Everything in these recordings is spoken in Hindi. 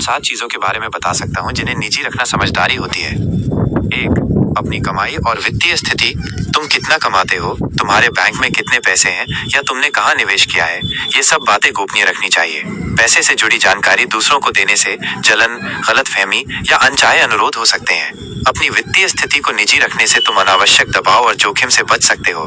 7 चीजों के बारे में बता सकता हूँ जिन्हें निजी रखना समझदारी होती है। 1. अपनी कमाई और वित्तीय स्थिति। तुम कितना कमाते हो, तुम्हारे बैंक में कितने पैसे हैं या तुमने कहाँ निवेश किया है, ये सब बातें गोपनीय रखनी चाहिए। पैसे से जुड़ी जानकारी दूसरों को देने से जलन, गलतफहमी या अनचाहे अनुरोध हो सकते हैं। अपनी वित्तीय स्थिति को निजी रखने से तुम अनावश्यक दबाव और जोखिम से बच सकते हो।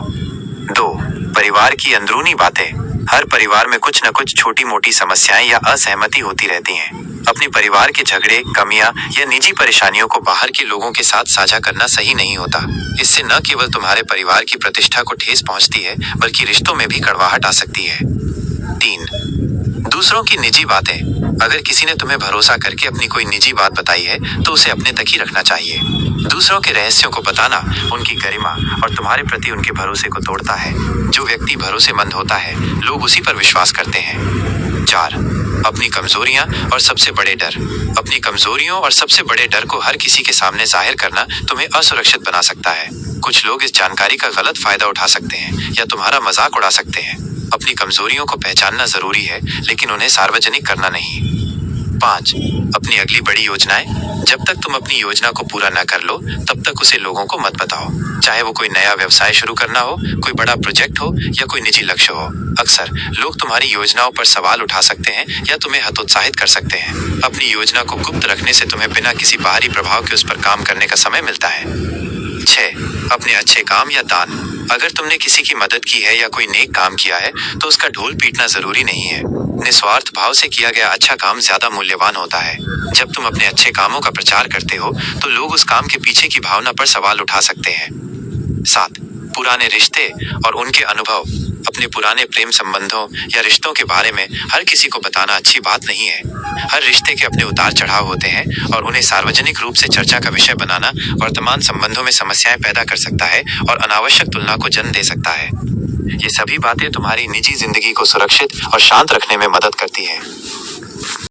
2. परिवार की अंदरूनी बातें। हर परिवार में कुछ न कुछ छोटी मोटी समस्याएं या असहमति होती रहती हैं। अपने परिवार के झगड़े, कमियां या निजी परेशानियों को बाहर के लोगों के साथ साझा करना सही नहीं होता। इससे न केवल तुम्हारे परिवार की प्रतिष्ठा को ठेस पहुंचती है, बल्कि रिश्तों में भी कड़वाहट आ सकती है। 3. दूसरों की निजी बातें। अगर किसी ने तुम्हें भरोसा करके अपनी कोई निजी बात बताई है तो उसे अपने तक ही रखना चाहिए। दूसरों के रहस्यों को बताना उनकी गरिमा और तुम्हारे प्रति उनके भरोसे को तोड़ता है। जो व्यक्ति भरोसेमंद होता है, लोग उसी पर विश्वास करते हैं। 4. अपनी कमजोरियां और सबसे बड़े डर। अपनी कमजोरियों और सबसे बड़े डर को हर किसी के सामने जाहिर करना तुम्हें असुरक्षित बना सकता है। कुछ लोग इस जानकारी का गलत फायदा उठा सकते हैं या तुम्हारा मजाक उड़ा सकते हैं। अपनी कमजोरियों को पहचानना जरूरी है, लेकिन उन्हें सार्वजनिक करना नहीं। 5. अपनी अगली बड़ी योजनाएं। जब तक तुम अपनी योजना को पूरा न कर लो, तब तक उसे लोगों को मत बताओ। चाहे वो कोई नया व्यवसाय शुरू करना हो, कोई बड़ा प्रोजेक्ट हो या कोई निजी लक्ष्य हो। अक्सर लोग तुम्हारी योजनाओं पर सवाल उठा सकते हैं या तुम्हें हतोत्साहित कर सकते हैं। अपनी योजना को गुप्त रखने से तुम्हें बिना किसी बाहरी प्रभाव के उस पर काम करने का समय मिलता है। 6. अपने अच्छे काम या दान। अगर तुमने किसी की मदद की है या कोई नेक काम किया है तो उसका ढोल पीटना जरूरी नहीं है। निस्वार्थ भाव से किया गया अच्छा काम ज्यादा मूल्यवान होता है। जब तुम अपने अच्छे कामों का प्रचार करते हो तो लोग उस काम के पीछे की भावना पर सवाल उठा सकते हैं। 7. पुराने रिश्ते और उनके अनुभव। अपने पुराने प्रेम संबंधों या रिश्तों के बारे में हर किसी को बताना अच्छी बात नहीं है। हर रिश्ते के अपने उतार चढ़ाव होते हैं और उन्हें सार्वजनिक रूप से चर्चा का विषय बनाना वर्तमान संबंधों में समस्याएं पैदा कर सकता है और अनावश्यक तुलना को जन्म दे सकता है। ये सभी बातें तुम्हारी निजी जिंदगी को सुरक्षित और शांत रखने में मदद करती हैं।